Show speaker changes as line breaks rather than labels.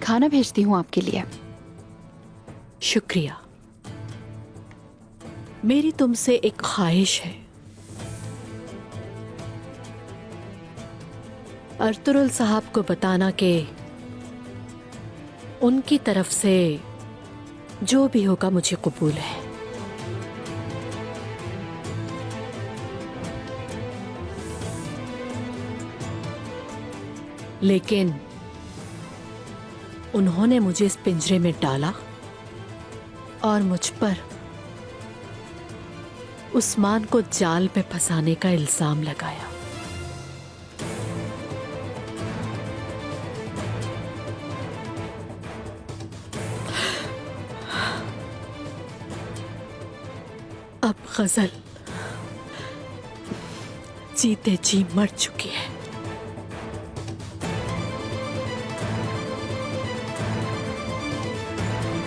खाना भेजती हूँ आपके लिए।
शुक्रिया। मेरी तुमसे एक ख्वाहिश है। अर्तुरुल साहब को बताना कि उनकी तरफ से जो भी होगा मुझे कबूल है। लेकिन उन्होंने मुझे इस पिंजरे में डाला और मुझ पर उस्मान को जाल पे फंसाने का इल्जाम लगाया। अब गजल जीते जी मर चुकी है।